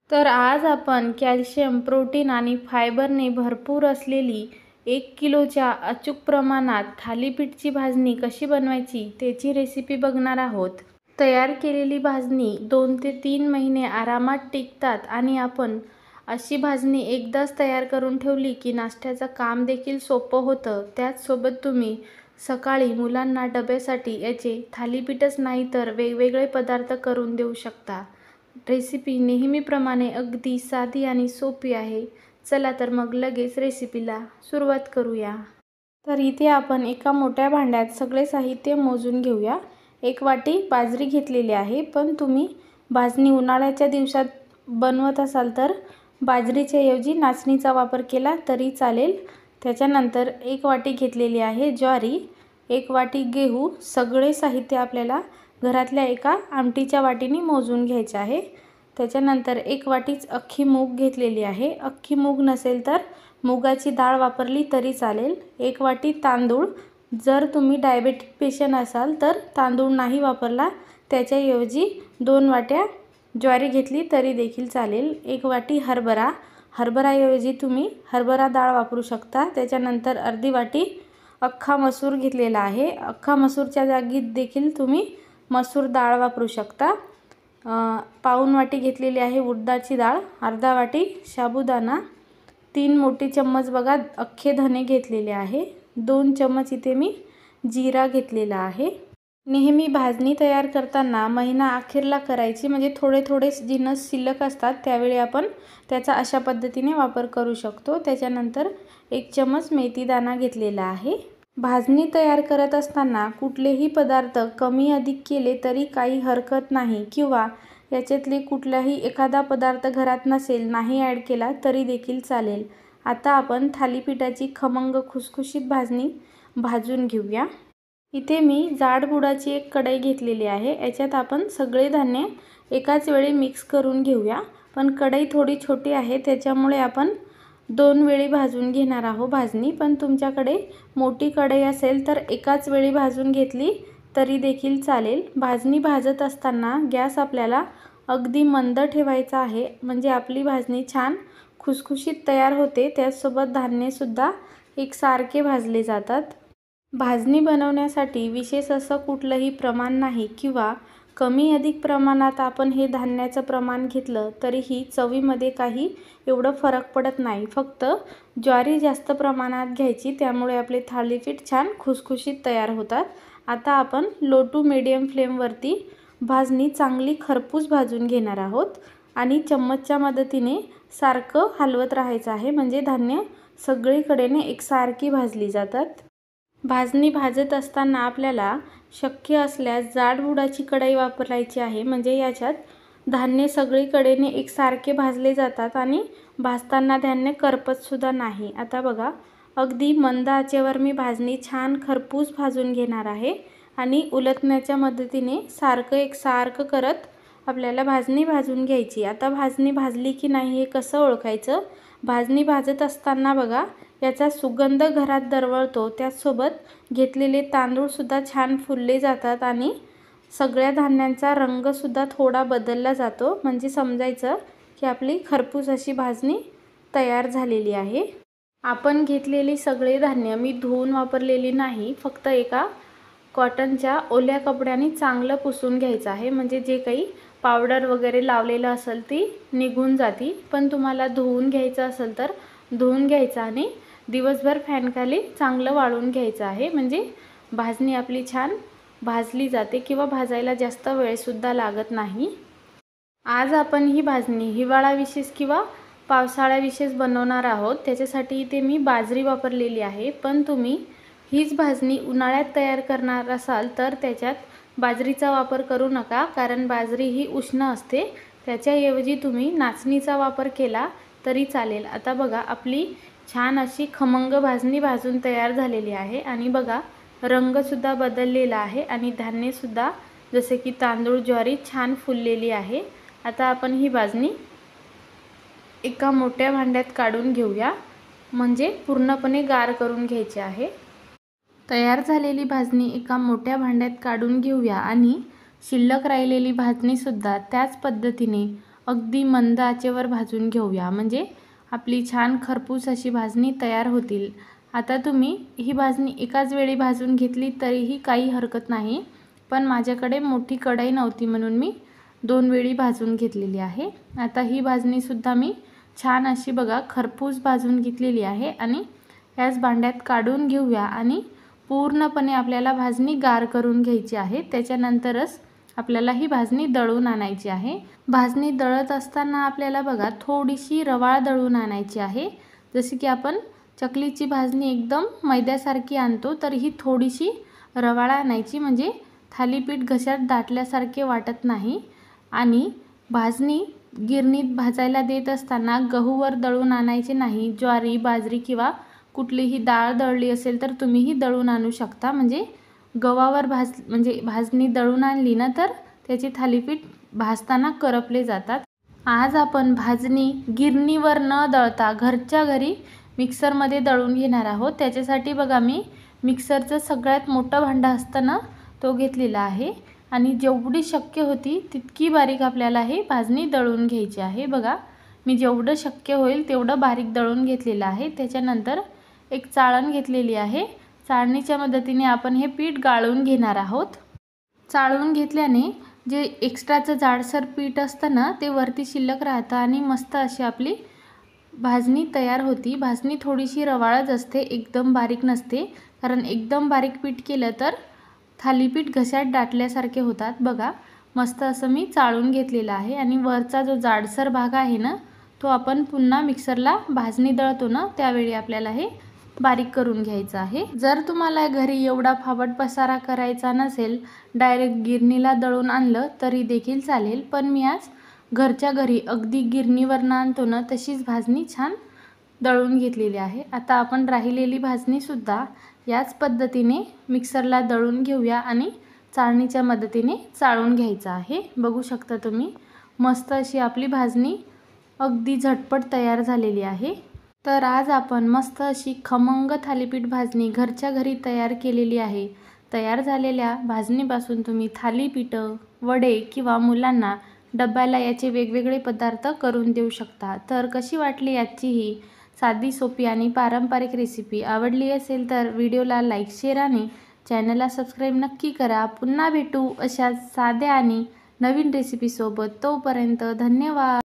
तर आज आपण कॅल्शियम, प्रोटीन आणि फायबरने भरपूर असलेली 1 किलोच्या अचूक प्रमाणात थालीपीठची भाजणी कशी बनवायची त्याची रेसिपी बघणार आहोत। तयार केलेली भाजणी 2 ते 3 महिने आरामात टिकतात आणि आपण अशी भाजणी एकदाच तयार करून ठेवली की नाश्त्याचं काम देखील सोपं होतं। त्याचसोबत तुम्ही सकाळी मुलांना डब्यासाठी याचे थालीपीठच नाही तर वेगवेगळे पदार्थ करून देऊ शकता। रेसिपी नेहमीप्रमाणे अगदी साधी आणि सोपी आहे। चला तर मग लगेच रेसिपीला सुरुवात करूया। तर इथे आपण एका मोठ्या भांड्यात सगळे साहित्य मोजून घेऊया। 1 वाटी बाजरी घेतलेली आहे, पण तुम्ही भाजणी उन्हाळ्याच्या दिवसात बनवत असाल तर बाजरीच्या ऐवजी नाचणीचा वापर केला तरी चालेल। त्याच्यानंतर 1 वाटी घेतलेली आहे ज्वारी, 1 वाटी गहू। सगळे साहित्य आपल्याला घरातल्या एका आमटीच्या वाटीने मोजून घ्यायचे आहे। त्याच्यानंतर 1 वाटीच अख्खी मूग घेतलेली आहे। अख्खी मूग नसेल तर मुगाची डाळ वापरली तरी चालेल। 1 वाटी तांदूळ, जर तुम्ही डायबेटिक पेशंट असाल तर तांदूळ नाही वापरला त्याच्याऐवजी 2 वाट्या ज्वारी घेतली तरी देखील चालेल। 1 वाटी हरभरा, हरभराऐवजी तुम्ही हरभरा डाळ वापरू शकता। त्याच्यानंतर अर्धी वाटी अख्खा मसूर घेतलेला आहे। अख्खा मसूरच्या जागी देखील तुम्ही मसूर डाळ वापरू शकता। पाऊण वाटी घेतलेली आहे उडदाची डाळ, अर्धा वाटी साबुदाणा, 3 मोठे चम्मच बघा अख्खे धने घेतलेले आहे, 2 चम्मच इथे मी जिरा घेतलेला आहे। नेहमी भाजणी तयार करताना महिना अखेरला करायची, म्हणजे थोडे थोडे जिन्नस शिल्लक असतात त्यावेळी आपण त्याचा अशा पद्धतीने वापर करू शकतो। त्याच्यानंतर 1 चम्मच मेथी दाणा घेतलेला आहे। भाजणी तयार करत असताना कुठलेही पदार्थ कमी अधिक केले तरी काही हरकत नाही, किंवा याच्यातले कुठलाही एखादा पदार्थ घरात नसेल नाही ॲड केला तरी देखील चालेल। आता आपण थालीपीठाची खमंग खुसखुशीत भाजणी भाजून घेऊया। इथे मी जाड बुडाची एक कढई घेतलेली आहे। याच्यात आपण सगळे धान्य एकाच वेळी मिक्स करून घेऊया, पण कढई थोडी छोटी आहे त्याच्यामुळे आपण 2 वेळी भाजून घेणार आहोत भाजणी। पण तुमच्याकडे मोठी कढई असेल तर एकाच वेळी भाजून घेतली तरी देखील चालेल। भाजणी भाजत असताना गॅस आपल्याला अगदी मंद ठेवायचा आहे, म्हणजे आपली भाजणी छान खुसखुशीत तयार होते। त्याचसोबत धान्यसुद्धा एकसारखे भाजले जातात। भाजणी बनवण्यासाठी विशेष असं कुठलंही प्रमाण नाही, किंवा कमी अधिक प्रमाणात आपण हे धान्याचं प्रमाण घेतलं तरीही चवीमध्ये काही एवढं फरक पडत नाही। फक्त ज्वारी जास्त प्रमाणात घ्यायची, त्यामुळे आपले थालीपीठ छान खुसखुशीत तयार होतात। आता आपण लो टू मीडियम फ्लेमवरती भाजणी चांगली खरपूस भाजून घेणार आहोत आणि चम्मचच्या मदतीने सारखं हलवत राहायचं आहे, म्हणजे धान्य सगळीकडेने एकसारखी भाजली जातात। भाजणी भाजत असताना आपल्याला शक्य असल्यास जाड बुडाची कढई वापरायची आहे, म्हणजे याच्यात धान्य सगळीकडेने एकसारखे भाजले जातात आणि भाजताना धान्य करपतसुद्धा नाही। आता बघा अगदी मंद आचेवर मी भाजणी छान खरपूस भाजून घेणार आहे आणि उलटण्याच्या मदतीने सारखं एकसारखं करत आपल्याला भाजणी भाजून घ्यायची। आता भाजणी भाजली की नाही हे कसं ओळखायचं? भाजणी भाजत असताना बघा याचा सुगंध घरात दरवळतो, त्याचसोबत घेतलेले तांदूळसुद्धा छान फुलले जातात आणि सगळ्या धान्यांचा रंगसुद्धा थोडा बदलला जातो, म्हणजे समजायचं की आपली खरपूस अशी भाजणी तयार झालेली आहे। आपण घेतलेली सगळे धान्य मी धुवून वापरलेली नाही, फक्त एका कॉटनच्या ओल्या कपड्याने चांगलं पुसून घ्यायचं आहे, म्हणजे जे काही पावडर वगैरे लावलेलं असेल ती निघून जाती। पण तुम्हाला धुवून घ्यायचं असेल तर धुवून घ्यायचं आणि दिवसभर फॅनखाली चांगलं वाळून घ्यायचं आहे, म्हणजे भाजणी आपली छान भाजली जाते किंवा भाजायला जास्त वेळसुद्धा लागत नाही। आज आपण ही भाजणी हिवाळा विशेष किंवा पावसाळा विशेष बनवणार आहोत, त्याच्यासाठी इथे मी बाजरी वापरलेली आहे। पण तुम्ही हीच भाजणी उन्हाळ्यात तयार करणार असाल तर त्याच्यात बाजरीचा वापर करू नका, कारण बाजरी ही उष्ण असते। त्याच्याऐवजी तुम्ही नाचणीचा वापर केला तरी चालेल। आता बघा आपली छान अशी खमंग भाजणी भाजून तयार झालेली आहे आणि बघा रंगसुद्धा बदललेला आहे आणि धान्यसुद्धा जसे की तांदूळ, ज्वारी छान फुललेली आहे। आता आपण ही भाजणी एका मोठ्या भांड्यात काढून घेऊया, म्हणजे पूर्णपणे गार करून घ्यायची आहे। तयार झालेली भाजणी एका मोठ्या भांड्यात काढून घेऊया आणि शिल्लक राहिलेली भाजणीसुद्धा त्याच पद्धतीने अगदी मंद आचेवर भाजून घेऊया, म्हणजे आपली छान खरपूस अशी भाजणी तयार होतील। आता तुम्ही ही भाजणी एकाच वेळी भाजून घेतली तरीही काही हरकत नाही, पण माझ्याकडे मोठी कढई नव्हती म्हणून मी 2 वेळी भाजून घेतलेली आहे। आता ही भाजणीसुद्धा मी छान अशी बघा खरपूस भाजून घेतलेली आहे आणि याच भांड्यात काढून घेऊया आणि पूर्णपणे आपल्याला भाजणी गार करून घ्यायची आहे। त्याच्यानंतरच आपल्याला ही भाजणी दळून आणायची आहे। भाजणी दळत असताना आपल्याला बघा थोडीशी रवाळ दळून आणायची आहे। जसे की आपण चकलीची भाजणी एकदम मैद्यासारखी आणतो, तर ही थोडीशी रवाळ आणायची, म्हणजे थालीपीठ घशात दाटल्यासारखे वाटत नाही। आणि भाजणी गिरणीत भाजायला देत असताना गहूवर दळून आणायचे नाही। ज्वारी, बाजरी किंवा कुठलीही डाळ दळली असेल तर तुम्हीही दळून आणू शकता, म्हणजे गव्हावर भाजणी दळून आणली ना तर त्याचे थालीपीठ भाजताना करपले जातात। आज आपण भाजणी गिरणीवर न दळता घरच्या घरी मिक्सरमध्ये दळून घेणार आहोत। त्याच्यासाठी बघा मी मिक्सरचं सगळ्यात मोठं भांडं असतं ना तो घेतलेला आहे आणि जेवढी शक्य होती तितकी बारीक आपल्याला हे भाजणी दळून घ्यायची आहे। बघा मी जेवढं शक्य होईल तेवढं बारीक दळून घेतलेलं आहे। त्याच्यानंतर एक चाळण घेतलेली आहे। चाळणीच्या मदतीने आपण हे पीठ गाळून घेणार आहोत। चाळून घेतल्याने जे एक्स्ट्राचं जाडसर पीठ असतं ना ते वरती शिल्लक राहतं आणि मस्त अशी आपली भाजणी तयार होती। भाजणी थोडीशी रवाळच असते, एकदम बारीक नसते, कारण एकदम बारीक पीठ केलं तर थालीपीठ घशात दाटल्यासारखे होतात। बघा मस्त असं मी चाळून घेतलेलं आहे आणि वरचा जो जाडसर भाग आहे ना तो आपण पुन्हा मिक्सरला भाजणी दळतो ना त्यावेळी आपल्याला हे बारीक करून घ्यायचं आहे। जर तुम्हाला घरी एवढा फावट पसारा करायचा नसेल, डायरेक्ट गिरणीला दळून आणलं तरी देखील चालेल, पण मी आज घरच्या घरी अगदी गिरणीवरनं आणतो ना तशीच भाजणी छान दळून घेतलेली आहे। आता आपण राहिलेली भाजणीसुद्धा याच पद्धतीने मिक्सरला दळून घेऊया आणि चाळणीच्या मदतीने चाळून घ्यायचं आहे। बघू शकता तुम्ही मस्त अशी आपली भाजणी अगदी झटपट तयार झालेली आहे। तर आज आपण मस्त अशी खमंग थालीपीठ भाजणी घरच्या घरी तयार केलेली आहे। तयार झालेल्या भाजणीपासून तुम्ही थालीपीठं, वडे किंवा मुलांना डब्याला याचे वेगवेगळे पदार्थ करून देऊ शकता। तर कशी वाटली आजची ही साधी, सोपी आणि पारंपरिक रेसिपी? आवडली असेल तर व्हिडिओला लाईक, शेअर आणि चॅनलला सबस्क्राईब नक्की करा। पुन्हा भेटू अशाच साध्या आणि नवीन रेसिपीसोबत। तोपर्यंत धन्यवाद।